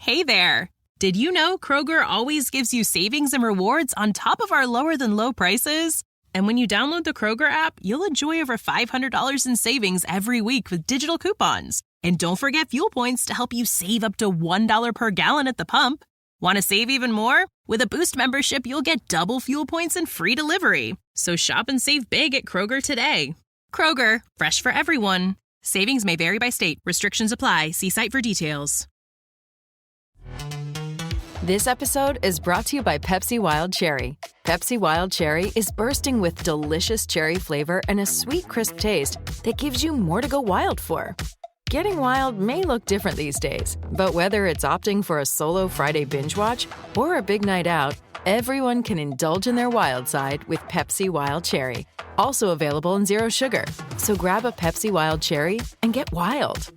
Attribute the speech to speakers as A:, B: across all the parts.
A: Hey there! Did you know Kroger always gives you savings and rewards on top of our lower-than-low prices? And when you download the Kroger app, you'll enjoy over $500 in savings every week with digital coupons. And don't forget fuel points to help you save up to $1 per gallon at the pump. Want to save even more? With a Boost membership, you'll get double fuel points and free delivery. So shop and save big at Kroger today. Kroger, fresh for everyone. Savings may vary by state. Restrictions apply. See site for details.
B: This episode is brought to you by Pepsi Wild Cherry. Pepsi Wild Cherry is bursting with delicious cherry flavor and a sweet, crisp taste that gives you more to go wild for. Getting wild may look different these days, but whether it's opting for a solo Friday binge watch or a big night out, everyone can indulge in their wild side with Pepsi Wild Cherry. Also available in Zero Sugar. So grab a Pepsi Wild Cherry and get wild.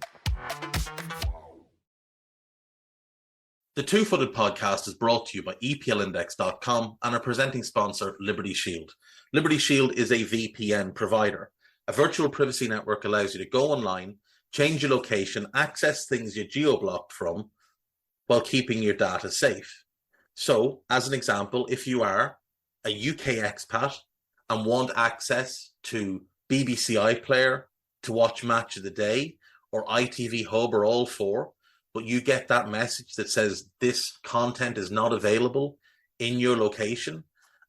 C: The Two-Footed Podcast is brought to you by EPLindex.com and our presenting sponsor, Liberty Shield. Liberty Shield is a VPN provider. A virtual privacy network allows you to go online, change your location, access things you're geo-blocked from, while keeping your data safe. So, as an example, if you are a UK expat and want access to BBC iPlayer to watch Match of the Day, or ITV Hub, or all four, but you get that message that says this content is not available in your location,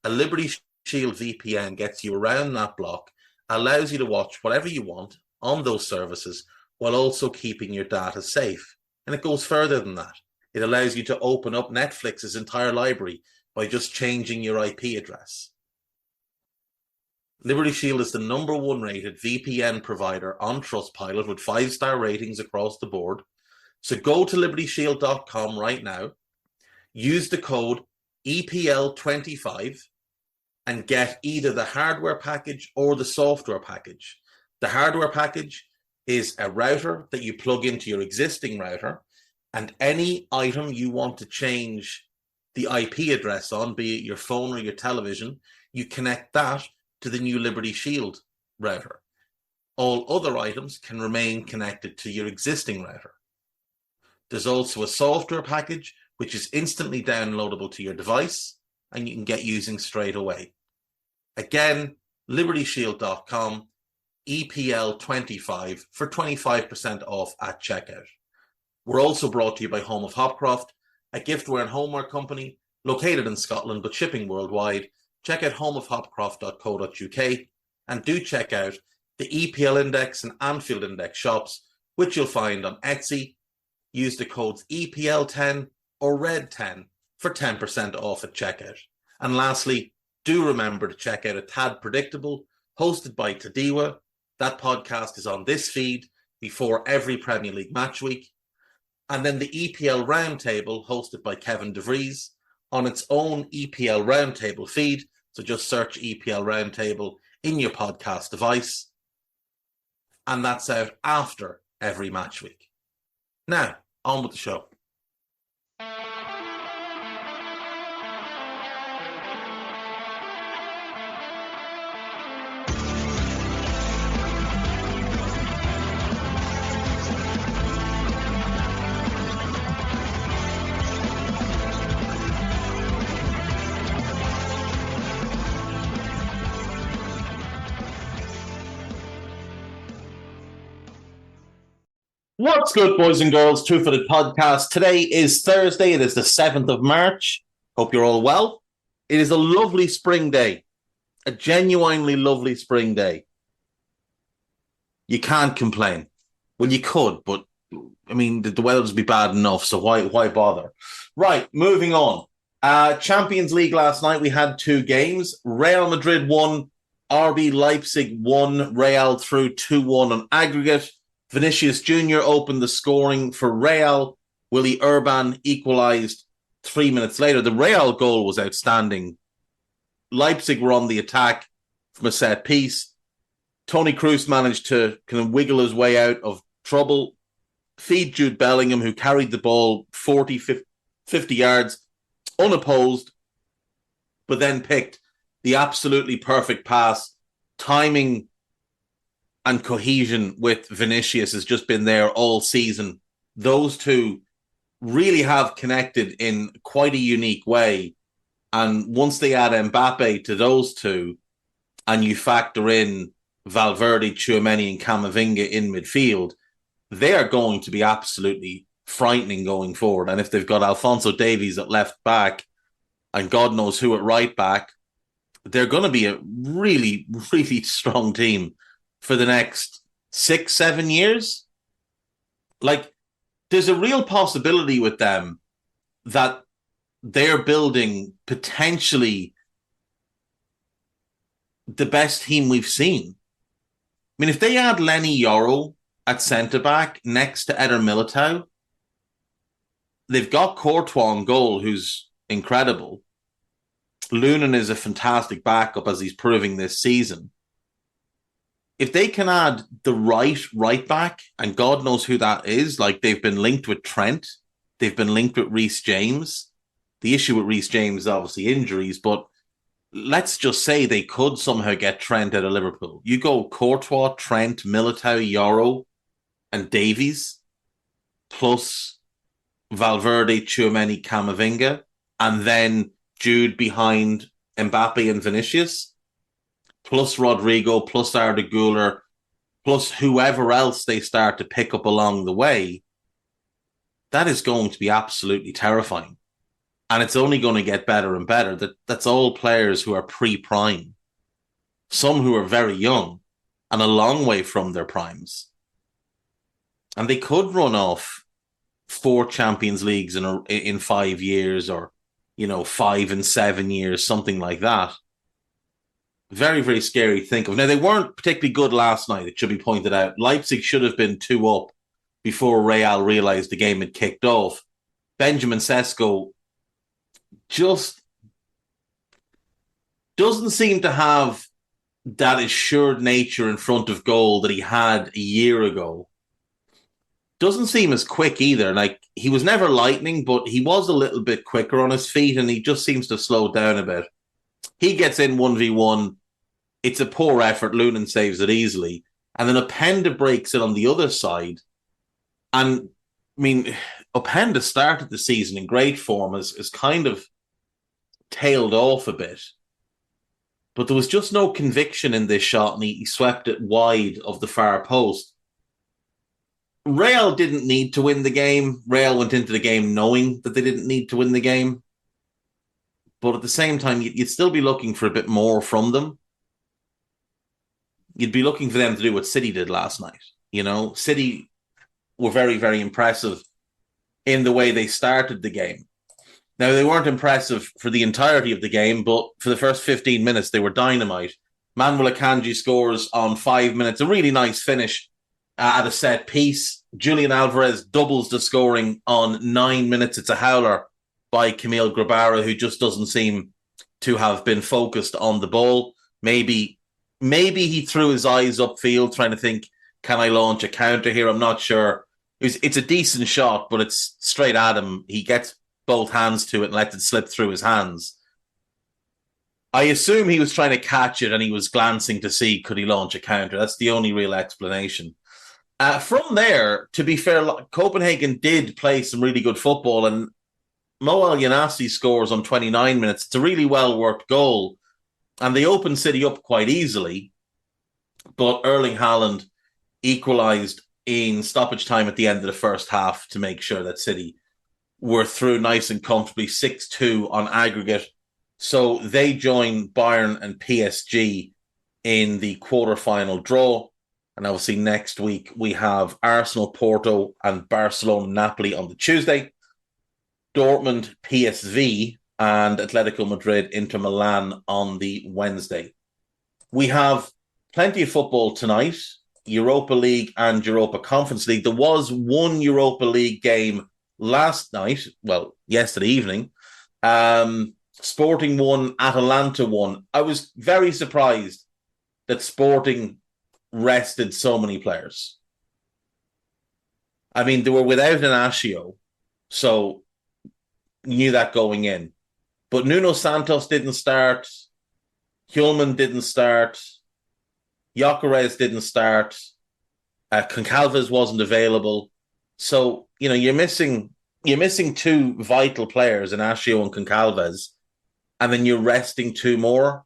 C: a Liberty Shield VPN gets you around that block, allows you to watch whatever you want on those services while also keeping your data safe. And it goes further than that. It allows you to open up Netflix's entire library by just changing your IP address. Liberty Shield is the #1 rated VPN provider on Trustpilot with 5-star ratings across the board. So go to libertyshield.com right now, use the code EPL25 and get either the hardware package or the software package. The hardware package is a router that you plug into your existing router, and any item you want to change the IP address on, be it your phone or your television, you connect that to the new Liberty Shield router. All other items can remain connected to your existing router. There's also a software package, which is instantly downloadable to your device and you can get using straight away. Again, libertyshield.com, EPL25 for 25% off at checkout. We're also brought to you by Home of Hopcroft, a giftware and homeware company located in Scotland but shipping worldwide. Check out homeofhopcroft.co.uk and do check out the EPL Index and Anfield Index shops, which you'll find on Etsy. Use the codes EPL10 or RED10 for 10% off at checkout. And lastly, do remember to check out A Tad Predictable, hosted by Tadiwa. That podcast is on this feed before every Premier League match week. And then the EPL Roundtable, hosted by Kevin DeVries, on its own EPL Roundtable feed. So just search EPL Roundtable in your podcast device. And that's out after every match week. Now, on with the show. What's good, boys and girls? Two-Footed Podcast. Today is Thursday. It is the 7th of March. Hope you're all well. It is a lovely spring day. A genuinely lovely spring day. You can't complain. Well, you could, but, I mean, the weather would be bad enough, so why bother? Right, moving on. Champions League last night, we had 2 games. Real Madrid won. RB Leipzig won. Real through 2-1 on aggregate. Vinicius Jr. opened the scoring for Real. Willy Urban equalised 3 minutes later. The Real goal was outstanding. Leipzig were on the attack from a set piece. Toni Kroos managed to kind of wiggle his way out of trouble, feed Jude Bellingham, who carried the ball 40, 50 yards unopposed, but then picked the absolutely perfect pass. Timing and cohesion with Vinicius has just been there all season. Those two really have connected in quite a unique way. And once they add Mbappe to those two, and you factor in Valverde, Tchouaméni, and Camavinga in midfield, they are going to be absolutely frightening going forward. And if they've got Alphonso Davies at left back and God knows who at right back, they're going to be a really, really strong team for the next 6-7 years. Like, there's a real possibility with them that they're building potentially the best team we've seen. I mean, if they add Lenny Yoro at centre-back next to Eder Militao, they've got Courtois on goal, who's incredible. Lunin is a fantastic backup, as he's proving this season. If they can add the right back, and God knows who that is, like they've been linked with Trent, they've been linked with Reece James. The issue with Reece James is obviously injuries, but let's just say they could somehow get Trent out of Liverpool. You go Courtois, Trent, Militao, Yoro, and Davies, plus Valverde, Tchouaméni, Camavinga, and then Jude behind Mbappe and Vinicius, plus Rodrigo, plus Arda Güler, plus whoever else they start to pick up along the way. That is going to be absolutely terrifying. And it's only going to get better and better. That's all players who are pre-prime. Some who are very young and a long way from their primes. And they could run off 4 Champions Leagues in 5 years, or 5 and 7 years, something like that. Very, very scary to think of. Now, they weren't particularly good last night, it should be pointed out. Leipzig should have been 2 up before Real realised the game had kicked off. Benjamin Sesko just doesn't seem to have that assured nature in front of goal that he had a year ago. Doesn't seem as quick either. Like, he was never lightning, but he was a little bit quicker on his feet, and he just seems to slow down a bit. He gets in 1v1. It's a poor effort. Lunin saves it easily. And then Openda breaks it on the other side. And, I mean, Openda started the season in great form, has kind of tailed off a bit. But there was just no conviction in this shot, and he swept it wide of the far post. Real didn't need to win the game. Real went into the game knowing that they didn't need to win the game. But at the same time, you'd still be looking for a bit more from them. You'd be looking for them to do what City did last night. City were very, very impressive in the way they started the game. Now, they weren't impressive for the entirety of the game, but for the first 15 minutes, they were dynamite. Manuel Akanji scores on 5 minutes, a really nice finish at a set piece. Julian Alvarez doubles the scoring on 9 minutes. It's a howler by Camille Grabara, who just doesn't seem to have been focused on the ball. Maybe he threw his eyes upfield trying to think, can I launch a counter here? I'm not sure. It's a decent shot, but it's straight at him. He gets both hands to it and lets it slip through his hands. I assume he was trying to catch it and he was glancing to see could he launch a counter. That's the only real explanation. From there, to be fair, Copenhagen did play some really good football, and Mo El Yanassi scores on 29 minutes. It's a really well-worked goal, and they opened City up quite easily, but Erling Haaland equalised in stoppage time at the end of the first half to make sure that City were through nice and comfortably, 6-2 on aggregate. So they join Bayern and PSG in the quarter-final draw. And obviously next week we have Arsenal, Porto, and Barcelona, Napoli on the Tuesday. Dortmund, PSV, and Atletico Madrid, Inter Milan on the Wednesday. We have plenty of football tonight, Europa League and Europa Conference League. There was one Europa League game last night, well, yesterday evening. Sporting won, Atalanta won. I was very surprised that Sporting rested so many players. I mean, they were without an Asio, so knew that going in. But Nuno Santos didn't start. Hjulman didn't start. Gyökeres didn't start. Concalves wasn't available. So, you're missing you're missing two vital players in Ashio and Concalves, and then you're resting two more.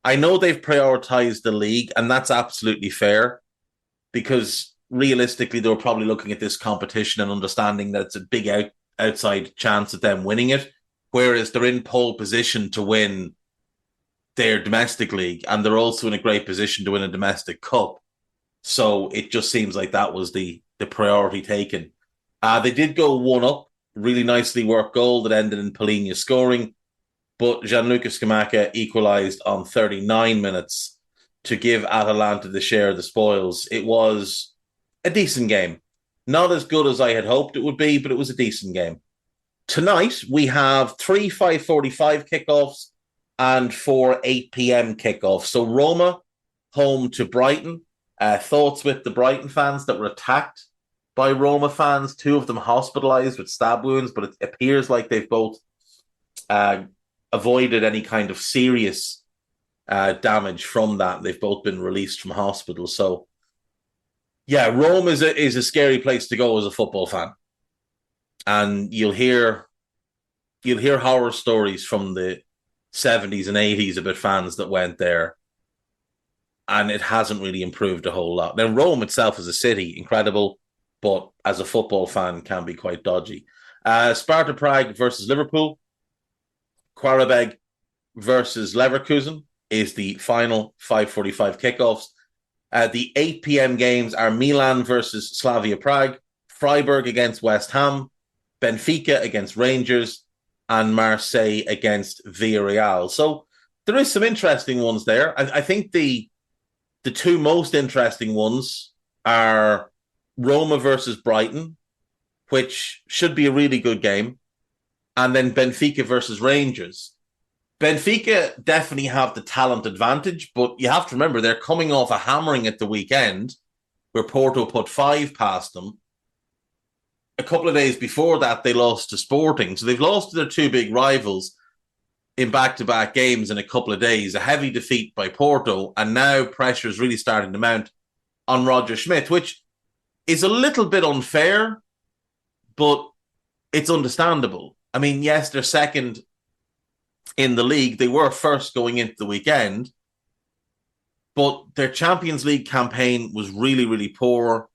C: I know they've prioritized the league, and that's absolutely fair because realistically, they were probably looking at this competition and understanding that it's a big outside chance of them winning it, whereas they're in pole position to win their domestic league, and they're also in a great position to win a domestic cup. So it just seems like that was the priority taken. They did go 1-up, really nicely worked goal that ended in Polina scoring, but Gianluca Scamacca equalised on 39 minutes to give Atalanta the share of the spoils. It was a decent game. Not as good as I had hoped it would be, but it was a decent game. Tonight, we have 3 5:45 kickoffs and 4 8 p.m. kickoffs. So Roma, home to Brighton. Thoughts with the Brighton fans that were attacked by Roma fans, 2 of them hospitalised with stab wounds, but it appears like they've both avoided any kind of serious damage from that. They've both been released from hospital. So, yeah, Rome is a scary place to go as a football fan. And you'll hear horror stories from the 70s and 80s about fans that went there. And it hasn't really improved a whole lot. Now, Rome itself as a city, incredible, but as a football fan, can be quite dodgy. Sparta Prague versus Liverpool. Qarabag versus Leverkusen is the final 5:45 kickoffs. The 8 p.m. games are Milan versus Slavia Prague, Freiburg against West Ham, Benfica against Rangers, and Marseille against Villarreal. So there is some interesting ones there. I think the 2 most interesting ones are Roma versus Brighton, which should be a really good game, and then Benfica versus Rangers. Benfica definitely have the talent advantage, but you have to remember they're coming off a hammering at the weekend where Porto put 5 past them. A couple of days before that, they lost to Sporting. So they've lost to their 2 big rivals in back-to-back games in a couple of days. A heavy defeat by Porto, and now pressure is really starting to mount on Roger Schmidt, which is a little bit unfair, but it's understandable. I mean, yes, they're second in the league. They were first going into the weekend, but their Champions League campaign was really, really poor,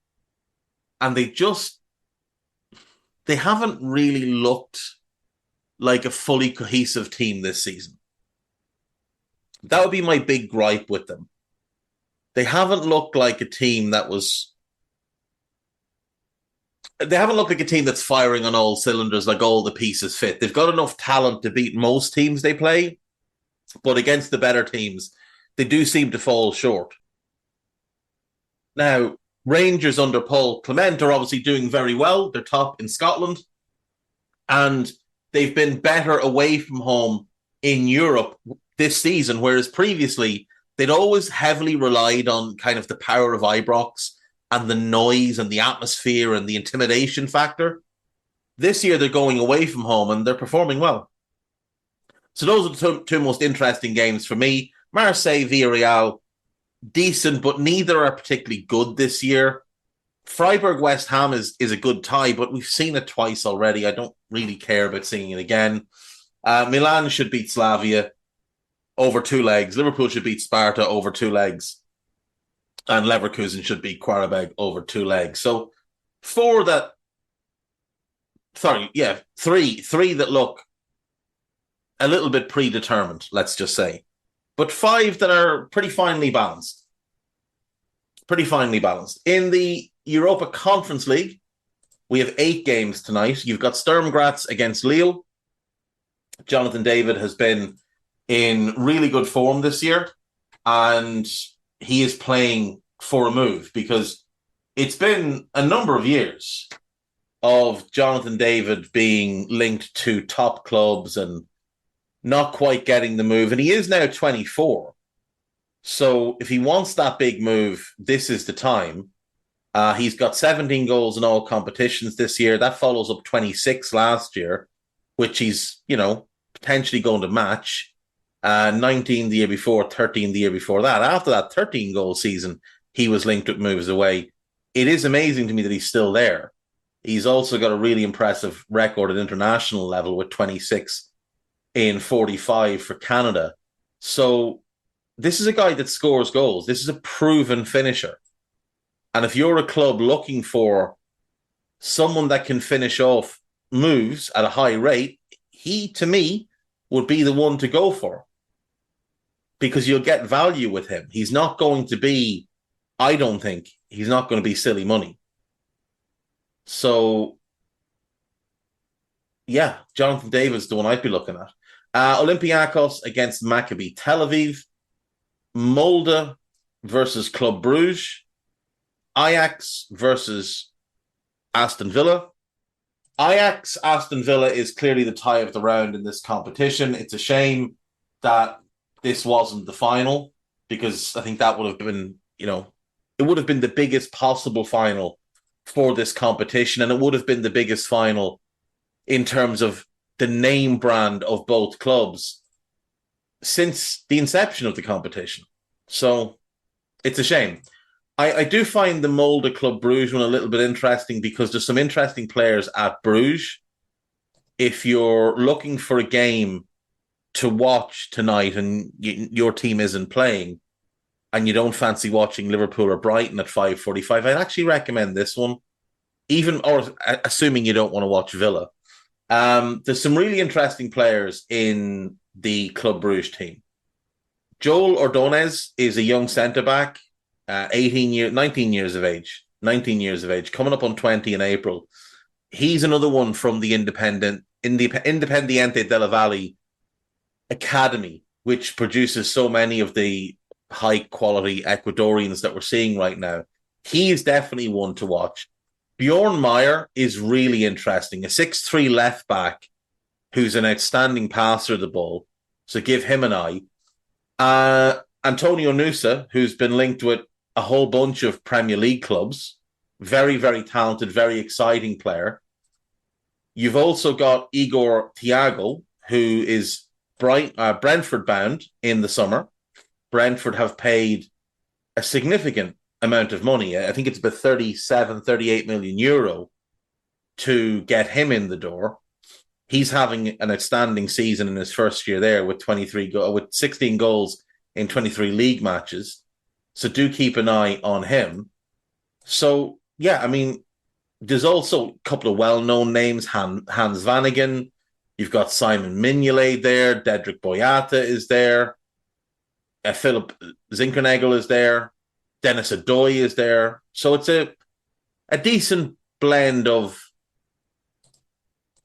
C: and they haven't really looked like a fully cohesive team this season. That would be my big gripe with them. They haven't looked like a team that's firing on all cylinders, like all the pieces fit. They've got enough talent to beat most teams they play, but against the better teams, they do seem to fall short. Now, Rangers under Paul Clement are obviously doing very well. They're top in Scotland, and they've been better away from home in Europe this season, whereas previously they'd always heavily relied on kind of the power of Ibrox and the noise and the atmosphere and the intimidation factor. This year they're going away from home and they're performing well. So those are the 2 most interesting games for me. Marseille, Villarreal, decent, but neither are particularly good this year. Freiburg West Ham is a good tie, but we've seen it twice already. I don't really care about seeing it again. Milan should beat Slavia over 2 legs. Liverpool should beat Sparta over 2 legs. And Leverkusen should beat Qarabag over 2 legs. So 3 that look a little bit predetermined, let's just say. But 5 that are pretty finely balanced. In the Europa Conference League, we have 8 games tonight. You've got Sturm Graz against Lille. Jonathan David has been in really good form this year, and he is playing for a move because it's been a number of years of Jonathan David being linked to top clubs and not quite getting the move. And he is now 24. So if he wants that big move, this is the time. He's got 17 goals in all competitions this year. That follows up 26 last year, which he's, potentially going to match. 19 the year before, 13 the year before that. After that 13-goal season, he was linked with moves away. It is amazing to me that he's still there. He's also got a really impressive record at international level with 26 in 45 for Canada. So this is a guy that scores goals. This is a proven finisher. And if you're a club looking for someone that can finish off moves at a high rate, he, to me, would be the one to go for, because you'll get value with him. He's not going to be, I don't think, he's not going to be silly money. So, yeah, Jonathan David's the one I'd be looking at. Olympiacos against Maccabi Tel Aviv. Molde versus Club Brugge. Ajax versus Aston Villa. Ajax, Aston Villa is clearly the tie of the round in this competition. It's a shame that this wasn't the final, because I think that would have been, it would have been the biggest possible final for this competition, and it would have been the biggest final in terms of the name brand of both clubs since the inception of the competition. So it's a shame. I do find the Molde Club Bruges one a little bit interesting, because there's some interesting players at Bruges. If you're looking for a game to watch tonight and your team isn't playing and you don't fancy watching Liverpool or Brighton at 5:45, I'd actually recommend this one, or assuming you don't want to watch Villa. There's some really interesting players in the Club Bruges team. Joel Ordonez is a young centre-back, 19 years of age, coming up on 20 in April. He's another one from the Independiente della Valle Academy, which produces so many of the high-quality Ecuadorians that we're seeing right now. He is definitely one to watch. Bjorn Meyer is really interesting, a 6'3" left-back who's an outstanding passer of the ball, so give him an eye. Antonio Nusa, who's been linked with a whole bunch of Premier League clubs. Very, very talented, very exciting player. You've also got Igor Thiago, who is Brentford bound in the summer. Brentford have paid a significant amount of money. I think it's about 38 million euro to get him in the door. He's having an outstanding season in his first year there with 16 goals in 23 league matches. So do keep an eye on him. So, yeah, I mean, there's also a couple of well-known names. Hans Vanaken. You've got Simon Mignolet there. Dedrick Boyata is there. Philip Zinkernagel is there. Dennis Adoy is there. So it's a decent blend of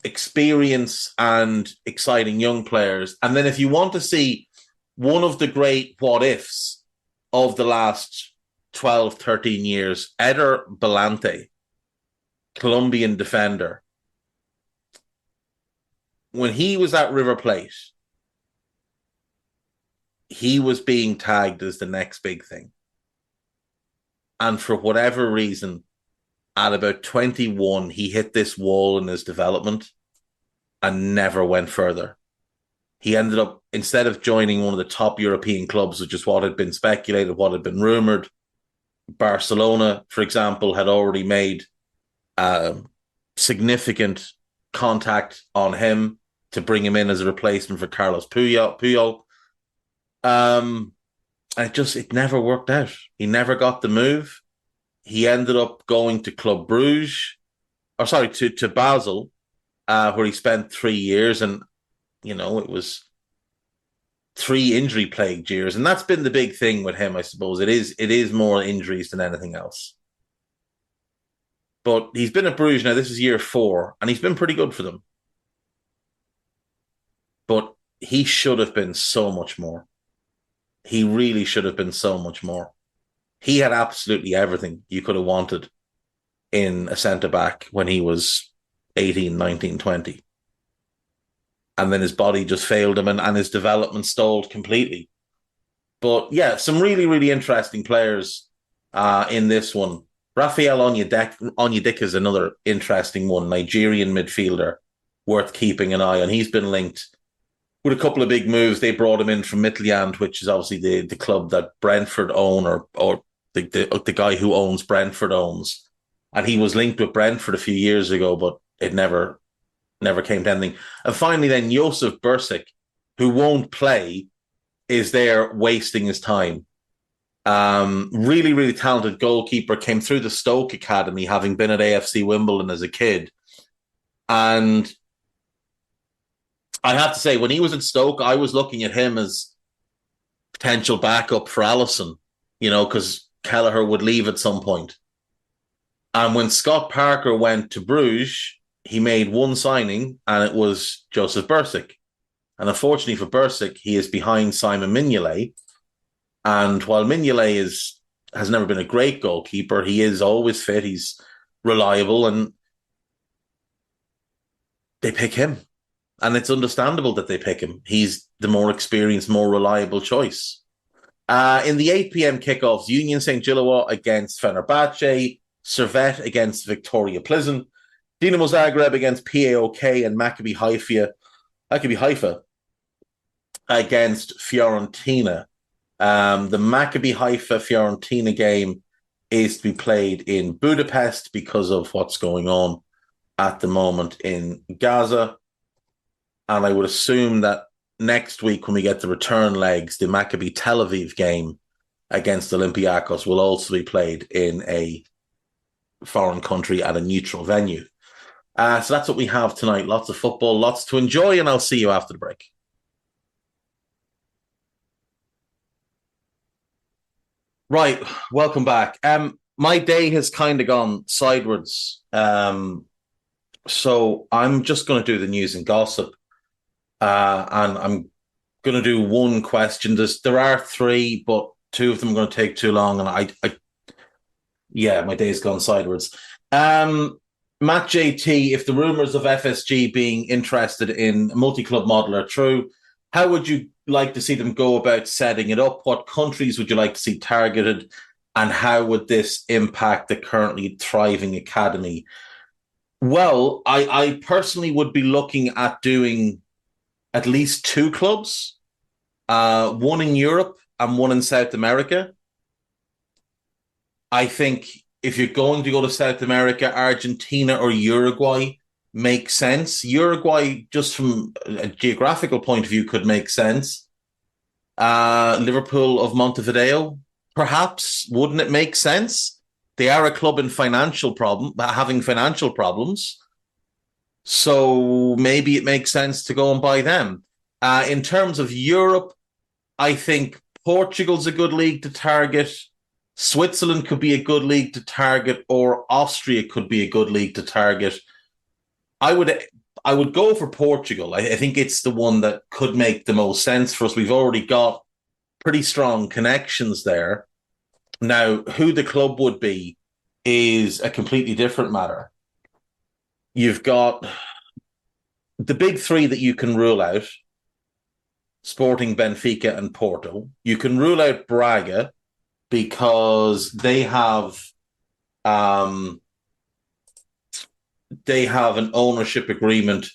C: experience and exciting young players. And then if you want to see one of the great what-ifs of the last 12, 13 years, Eder Belante, Colombian defender. When he was at River Plate, he was being tagged as the next big thing. And for whatever reason, at about 21, he hit this wall in his development and never went further. He ended up, instead of joining one of the top European clubs, which is what had been speculated, what had been rumoured, Barcelona, for example, had already made significant contact on him to bring him in as a replacement for Carlos Puyol. It never worked out. He never got the move. He ended up going to Club Bruges, to Basel, where he spent 3 years, and it was 3 injury-plagued years, and that's been the big thing with him, I suppose. It is more injuries than anything else. But he's been at Bruges now. This is year 4, and he's been pretty good for them. But he should have been so much more. He really should have been so much more. He had absolutely everything you could have wanted in a centre-back when he was 18, 19, 20. And then his body just failed him, and his development stalled completely. But yeah, some really, really interesting players in this one. Rafael Onyedika is another interesting one, Nigerian midfielder, worth keeping an eye on. He's been linked with a couple of big moves. They brought him in from Midtjylland, which is obviously the club that Brentford own, or the guy who owns Brentford owns. and he was linked with Brentford a few years ago, but it never came to anything. And finally, then Josef Bursic, who won't play, is there wasting his time. Really, really talented goalkeeper, came through the Stoke Academy, having been at AFC Wimbledon as a kid. And I have to say, when he was at Stoke, I was looking at him as potential backup for Alisson, because Kelleher would leave at some point. And when Scott Parker went to Bruges, he made one signing, and it was Josef Bursic. And unfortunately for Bursic, he is behind Simon Mignolet. And while Mignolet has never been a great goalkeeper, he is always fit, he's reliable, and they pick him. And it's understandable that they pick him. He's the more experienced, more reliable choice. In the 8 p.m. kickoffs, Union St. Gilloise against Fenerbahce, Servette against Victoria Plzen, Dinamo Zagreb against PAOK, and Maccabi Haifa against Fiorentina. The Maccabi Haifa-Fiorentina game is to be played in Budapest because of what's going on at the moment in Gaza. And I would assume that next week, when we get the return legs, the Maccabi Tel Aviv game against Olympiacos will also be played in a foreign country at a neutral venue. So that's what we have tonight. Lots of football, lots to enjoy, and I'll see you after the break. Right, welcome back. My day has kind of gone sideways. So I'm just going to do the news and gossip. And I'm going to do one question. There are three, but two of them are going to take too long. And my day's gone sideways. Matt JT, if the rumors of FSG being interested in a multi-club model are true, how would you like to see them go about setting it up? What countries would you like to see targeted? And how would this impact the currently thriving academy? Well, I personally would be looking at doing at least two clubs, one in Europe and one in South America. I think if you're going to go to South America, Argentina or Uruguay makes sense. Uruguay, just from a geographical point of view, could make sense. Liverpool of Montevideo, perhaps, wouldn't it make sense? They are a club in having financial problems. So maybe it makes sense to go and buy them. In terms of Europe, I think Portugal's a good league to target. Switzerland could be a good league to target, or Austria could be a good league to target. I would go for Portugal. I think it's the one that could make the most sense for us. We've already got pretty strong connections there. Now, who the club would be is a completely different matter. You've got the big three that you can rule out: Sporting, Benfica, and Porto. You can rule out Braga because they have an ownership agreement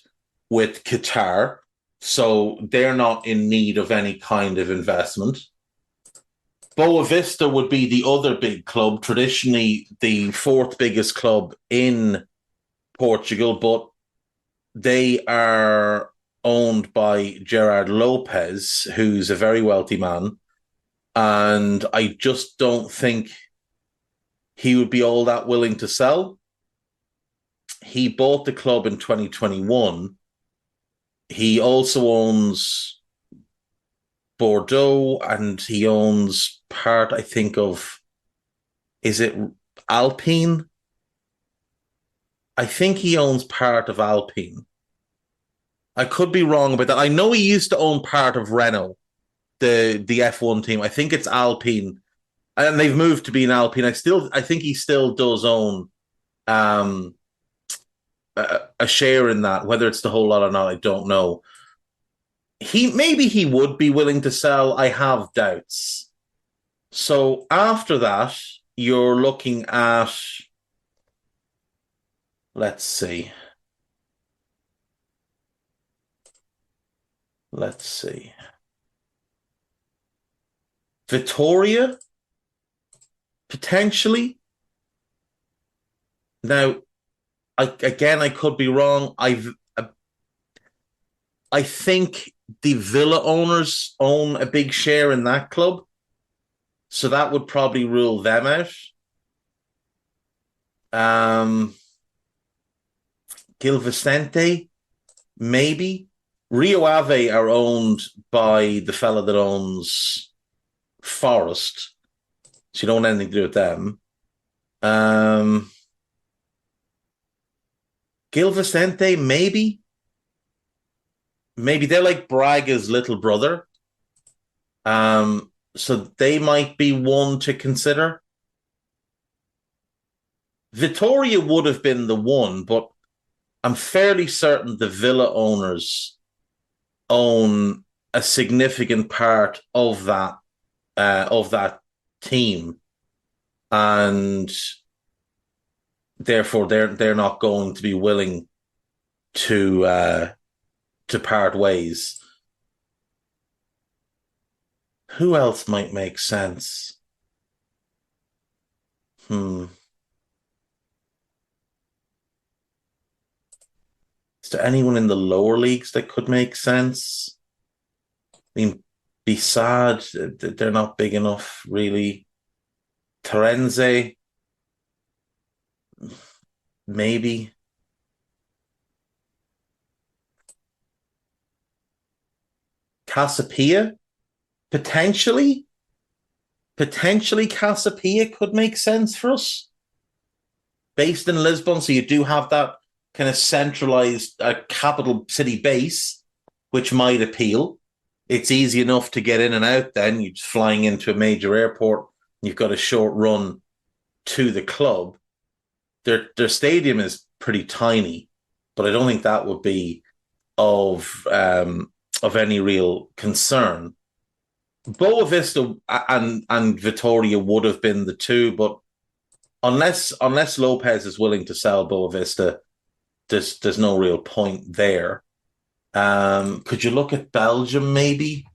C: with Qatar, so they're not in need of any kind of investment. Boa Vista would be the other big club, traditionally the fourth biggest club in Portugal, but they are owned by Gerard Lopez, who's a very wealthy man. And I just don't think he would be all that willing to sell. He bought the club in 2021. He also owns Bordeaux, and he owns part, I think, of, is it Alpine? I think he owns part of Alpine. I could be wrong about that. I know he used to own part of Renault, the F1 team. I think it's Alpine, and they've moved to be an Alpine. I think he still does own a share in that. Whether it's the whole lot or not, I don't know. Maybe he would be willing to sell. I have doubts. So after that, you're looking at, let's see. Vitoria, potentially. Now, I could be wrong. I think the Villa owners own a big share in that club, so that would probably rule them out. Gil Vicente, maybe. Rio Ave are owned by the fella that owns Forest, so you don't want anything to do with them. Gil Vicente, maybe. Maybe they're like Braga's little brother. So they might be one to consider. Vittoria would have been the one, but I'm fairly certain the Villa owners own a significant part of that team, and therefore they're not going to be willing to part ways. Who else might make sense? Is there anyone in the lower leagues that could make sense? I mean, Bissad, they're not big enough, really. Terenze, maybe. Casapia, potentially. Potentially Casapia could make sense for us. Based in Lisbon, so you do have that kind of centralized capital city base, which might appeal. It's easy enough to get in and out then. You're just flying into a major airport. You've got a short run to the club. Their stadium is pretty tiny, but I don't think that would be of any real concern. Boa Vista and Vittoria would have been the two, but unless Lopez is willing to sell Boa Vista, there's no real point there. Could you look at Belgium maybe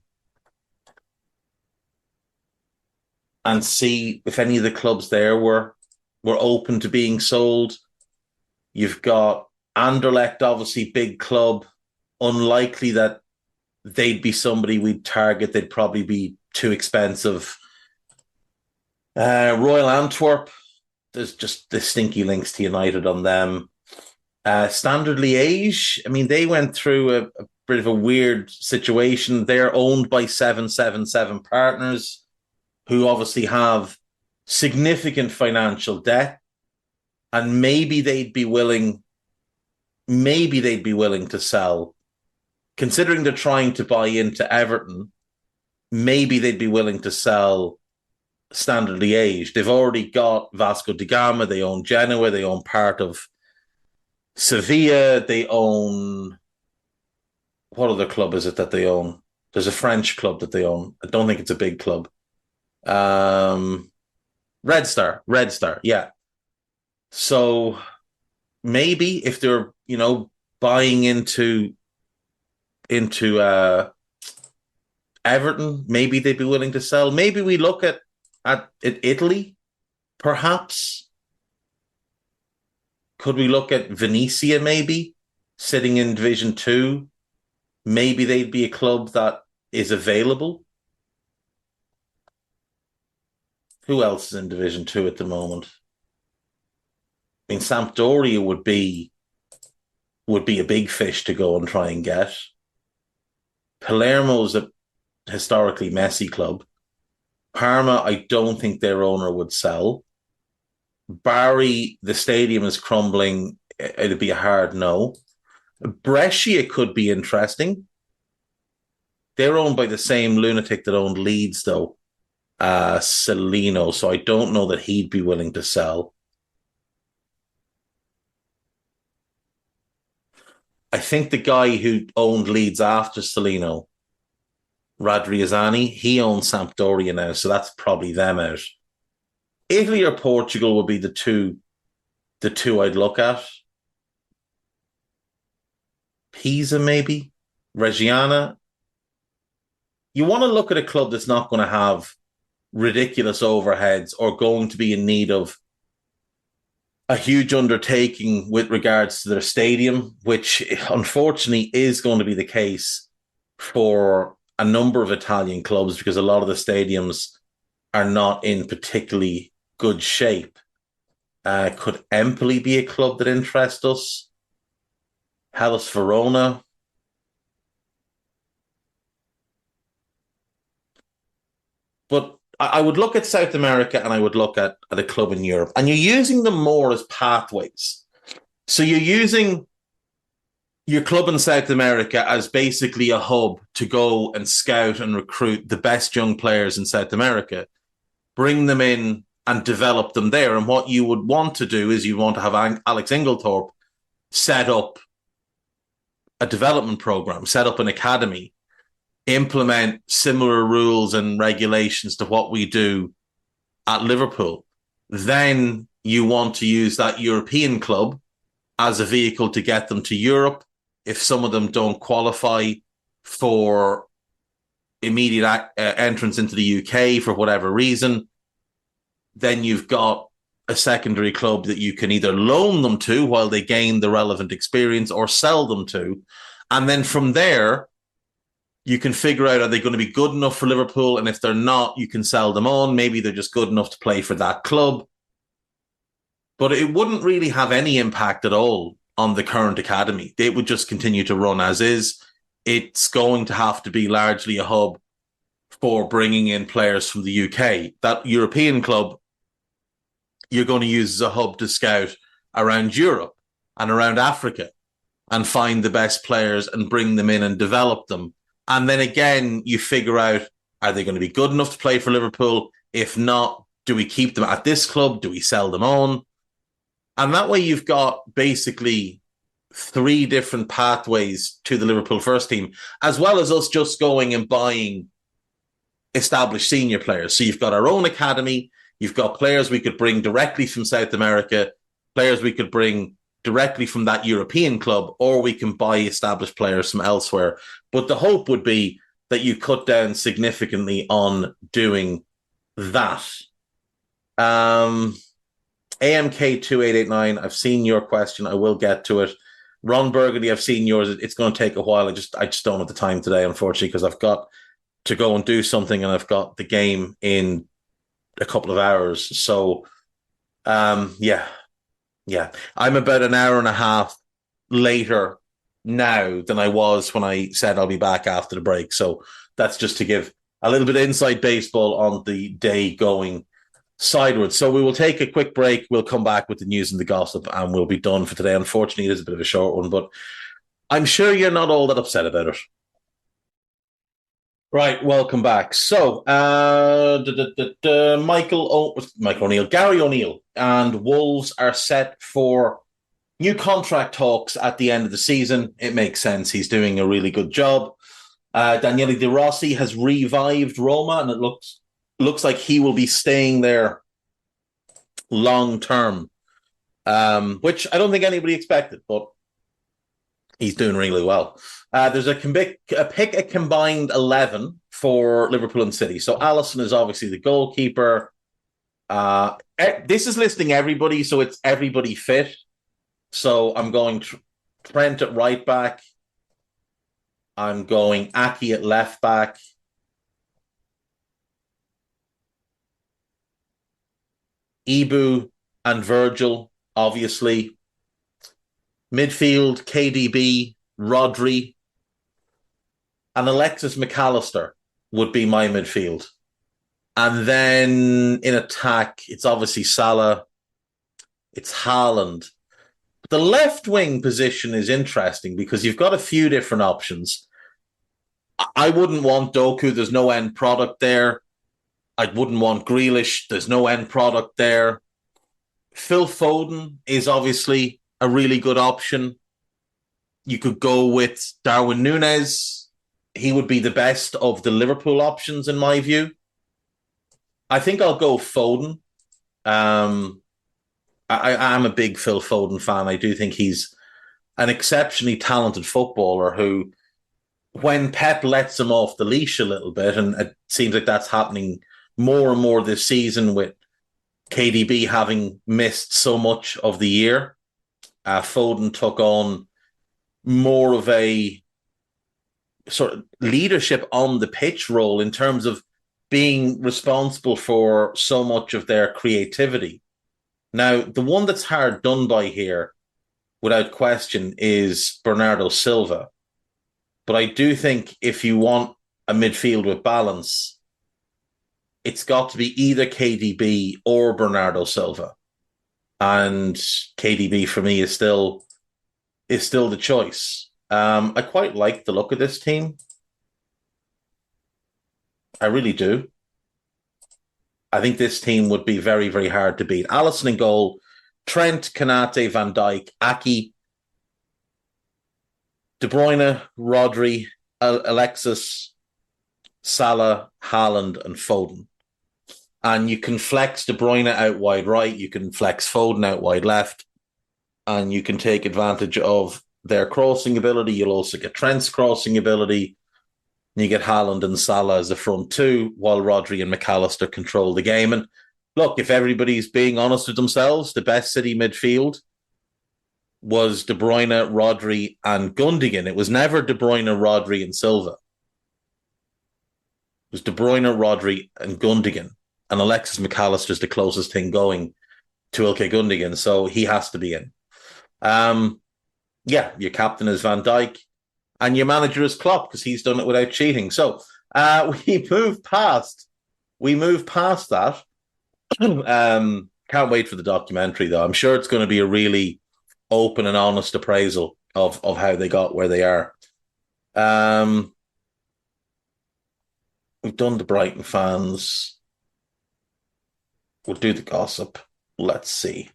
C: and see if any of the clubs there were open to being sold? You've got Anderlecht, obviously big club. Unlikely that they'd be somebody we'd target. They'd probably be too expensive. Royal Antwerp, there's just the stinky links to United on them. Standard Liège, I mean, they went through a bit of a weird situation. They're owned by 777 partners who obviously have significant financial debt, and maybe they'd be willing to sell. Considering they're trying to buy into Everton, maybe they'd be willing to sell Standard Liège. They've already got Vasco da Gama, they own Genoa, they own part of Sevilla, they own... What other club is it that they own? There's a French club that they own. I don't think it's a big club. Red Star, yeah. So maybe if they're, buying into Everton, maybe they'd be willing to sell. Maybe we look at Italy, perhaps. Could we look at Venezia, maybe, sitting in Division 2? Maybe they'd be a club that is available. Who else is in Division 2 at the moment? I mean, Sampdoria would be a big fish to go and try and get. Palermo's a historically messy club. Parma, I don't think their owner would sell. Bari, the stadium is crumbling. It'd be a hard no. Brescia could be interesting. They're owned by the same lunatic that owned Leeds, though, Celino. So I don't know that he'd be willing to sell. I think the guy who owned Leeds after Celino, Radrizzani, he owns Sampdoria now, so that's probably them out. Italy or Portugal would be the two I'd look at. Pisa, maybe. Reggiana. You want to look at a club that's not going to have ridiculous overheads or going to be in need of a huge undertaking with regards to their stadium, which unfortunately is going to be the case for a number of Italian clubs because a lot of the stadiums are not in particularly good shape. Could Empoli be a club that interests us? Hellas Verona. But I would look at South America and I would look at a club in Europe. And you're using them more as pathways. So you're using your club in South America as basically a hub to go and scout and recruit the best young players in South America, bring them in and develop them there. And what you would want to do is you want to have Alex Inglethorpe set up a development program, set up an academy, implement similar rules and regulations to what we do at Liverpool. Then you want to use that European club as a vehicle to get them to Europe. If some of them don't qualify for immediate entrance into the UK for whatever reason, then you've got a secondary club that you can either loan them to while they gain the relevant experience or sell them to. And then from there, you can figure out, are they going to be good enough for Liverpool? And if they're not, you can sell them on. Maybe they're just good enough to play for that club. But it wouldn't really have any impact at all on the current academy. They would just continue to run as is. It's going to have to be largely a hub for bringing in players from the UK. That European club, you're going to use as a hub to scout around Europe and around Africa and find the best players and bring them in and develop them. And then again, you figure out, are they going to be good enough to play for Liverpool? If not, do we keep them at this club? Do we sell them on? And that way you've got basically 3 different pathways to the Liverpool first team, as well as us just going and buying established senior players. So you've got our own academy, you've got players we could bring directly from South America, players we could bring directly from that European club, or we can buy established players from elsewhere. But the hope would be that you cut down significantly on doing that. AMK2889, I've seen your question. I will get to it. Ron Burgundy, I've seen yours. It's going to take a while. I just don't have the time today, unfortunately, because I've got to go and do something and I've got the game in a couple of hours. So, yeah. I'm about an hour and a half later now than I was when I said I'll be back after the break. So that's just to give a little bit of inside baseball on the day going sideways. So we will take a quick break. We'll come back with the news and the gossip and we'll be done for today. Unfortunately, it is a bit of a short one, but I'm sure you're not all that upset about it. Right, welcome back. So, Gary O'Neill and Wolves are set for new contract talks at the end of the season. It makes sense. He's doing a really good job. Daniele De Rossi has revived Roma, and it looks like he will be staying there long term, which I don't think anybody expected, but he's doing really well. There's a pick a combined 11 for Liverpool and City. So Alisson is obviously the goalkeeper. This is listing everybody, so it's everybody fit. So I'm going Trent at right back. I'm going Aki at left back. Ibu and Virgil, obviously. Midfield, KDB, Rodri, and Alexis McAllister would be my midfield. And then in attack, it's obviously Salah, it's Haaland. But the left wing position is interesting because you've got a few different options. I wouldn't want Doku, there's no end product there. I wouldn't want Grealish, there's no end product there. Phil Foden is obviously a really good option. You could go with Darwin Núñez. He would be the best of the Liverpool options, in my view. I think I'll go Foden. I am a big Phil Foden fan. I do think he's an exceptionally talented footballer who, when Pep lets him off the leash a little bit, and it seems like that's happening more and more this season with KDB having missed so much of the year, Foden took on more of a sort of leadership on the pitch role in terms of being responsible for so much of their creativity. Now, the one that's hard done by here, without question, is Bernardo Silva. But I do think if you want a midfield with balance, it's got to be either KDB or Bernardo Silva. And KDB for me is still the choice. I quite like the look of this team. I really do. I think this team would be very, very hard to beat. Alisson in goal, Trent, Konate, Van Dijk, Aki, De Bruyne, Rodri, Alexis, Salah, Haaland, and Foden. And you can flex De Bruyne out wide right, you can flex Foden out wide left, and you can take advantage of their crossing ability. You'll also get Trent's crossing ability. You get Haaland and Salah as the front two, while Rodri and McAllister control the game. And look, if everybody's being honest with themselves, the best City midfield was De Bruyne, Rodri, and Gundogan. It was never De Bruyne, Rodri, and Silva. It was De Bruyne, Rodri, and Gundogan. And Alexis McAllister's the closest thing going to Ilkay Gundogan, so he has to be in. Your captain is Van Dijk. And your manager is Klopp because he's done it without cheating. So we move past that. Can't wait for the documentary, though. I'm sure it's going to be a really open and honest appraisal of how they got where they are. We've done the Brighton fans. We'll do the gossip. Let's see.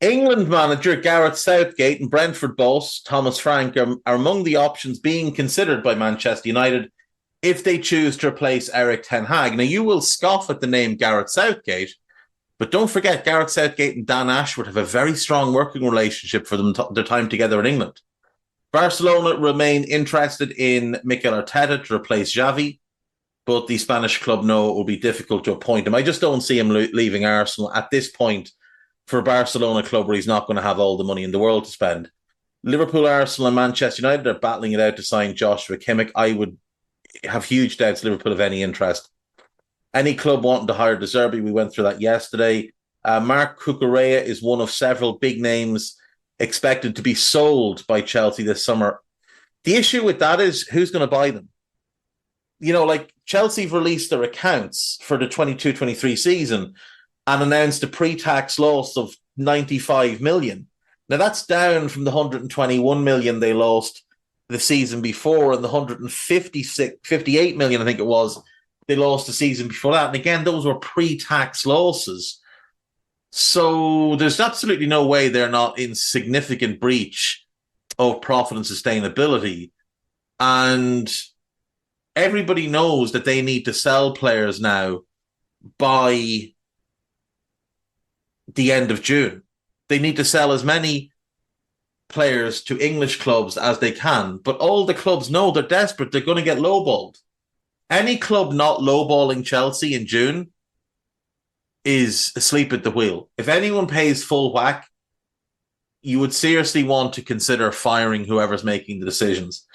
C: England manager Gareth Southgate and Brentford boss Thomas Frank are among the options being considered by Manchester United if they choose to replace Erik ten Hag. Now, you will scoff at the name Gareth Southgate, but don't forget Gareth Southgate and Dan Ashworth have a very strong working relationship for their time together in England. Barcelona remain interested in Mikel Arteta to replace Xavi, but the Spanish club know it will be difficult to appoint him. I just don't see him leaving Arsenal at this point for a Barcelona club where he's not going to have all the money in the world to spend. Liverpool, Arsenal and Manchester United are battling it out to sign Joshua Kimmich. I would have huge doubts Liverpool have any interest. Any club wanting to hire De Zerbi, we went through that yesterday. Mark Cucurella is one of several big names expected to be sold by Chelsea this summer. The issue with that is who's going to buy them? You know, like Chelsea have released their accounts for the 22-23 season and announced a pre-tax loss of 95 million. Now, that's down from the 121 million they lost the season before and the 58 million, I think it was, they lost the season before that. And again, those were pre-tax losses. So there's absolutely no way they're not in significant breach of profit and sustainability. And everybody knows that they need to sell players now by the end of June. They need to sell as many players to English clubs as they can, but all the clubs know they're desperate. They're going to get lowballed. Any club not lowballing Chelsea in June is asleep at the wheel. If anyone pays full whack, you would seriously want to consider firing whoever's making the decisions.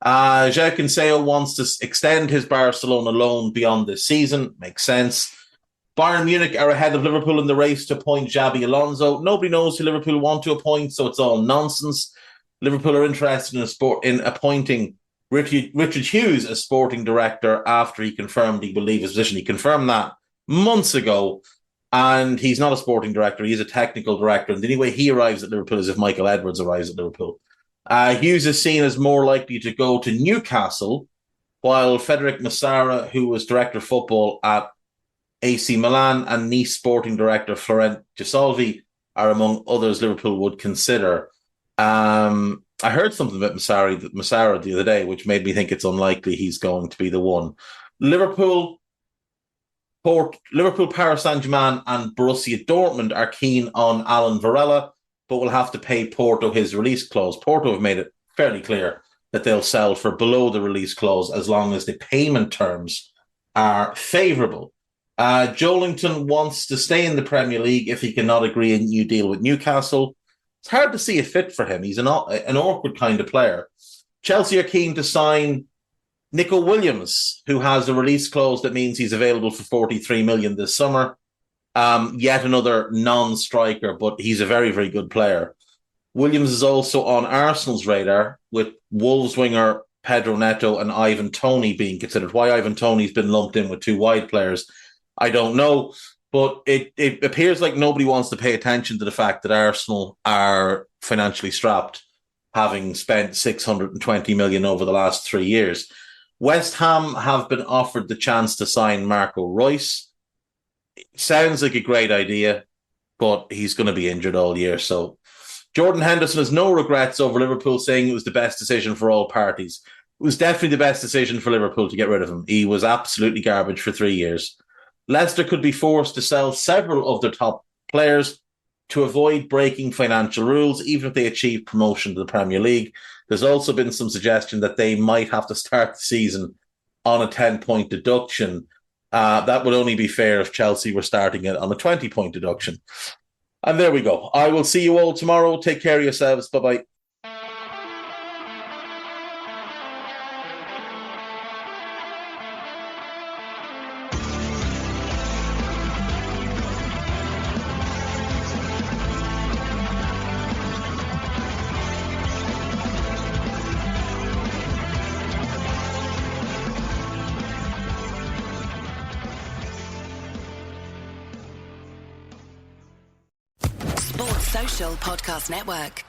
C: João Cancelo wants to extend his Barcelona loan beyond this season. Makes sense. Bayern Munich are ahead of Liverpool in the race to appoint Xabi Alonso. Nobody knows who Liverpool want to appoint, so it's all nonsense. Liverpool are interested in appointing Richard Hughes as sporting director after he confirmed he will leave his position. He confirmed that months ago, and he's not a sporting director. He's a technical director. And the only way he arrives at Liverpool is if Michael Edwards arrives at Liverpool. Hughes is seen as more likely to go to Newcastle, while Federic Massara, who was director of football at AC Milan, and Nice sporting director Florent Gisolvi are among others Liverpool would consider. I heard something about Massara the other day, which made me think it's unlikely he's going to be the one. Liverpool, Paris Saint-Germain and Borussia Dortmund are keen on Alan Varela, but will have to pay Porto his release clause. Porto have made it fairly clear that they'll sell for below the release clause as long as the payment terms are favourable. Joelinton wants to stay in the Premier League if he cannot agree a new deal with Newcastle. It's hard to see a fit for him. He's an awkward kind of player. Chelsea are keen to sign Nico Williams, who has a release clause that means he's available for 43 million this summer. Yet another non-striker, but he's a very, very good player. Williams is also on Arsenal's radar, with Wolves winger Pedro Neto and Ivan Toney being considered. Why Ivan Toney's been lumped in with two wide players, I don't know. But it appears like nobody wants to pay attention to the fact that Arsenal are financially strapped, having spent 620 million over the last 3 years. West Ham have been offered the chance to sign Marco Reus. Sounds like a great idea, but he's going to be injured all year. So Jordan Henderson has no regrets over Liverpool, saying it was the best decision for all parties. It was definitely the best decision for Liverpool to get rid of him. He was absolutely garbage for 3 years. Leicester could be forced to sell several of their top players to avoid breaking financial rules, even if they achieve promotion to the Premier League. There's also been some suggestion that they might have to start the season on a 10-point deduction. That would only be fair if Chelsea were starting it on a 20-point deduction. And there we go. I will see you all tomorrow. Take care of yourselves. Bye-bye.
D: Sports Social Podcast Network.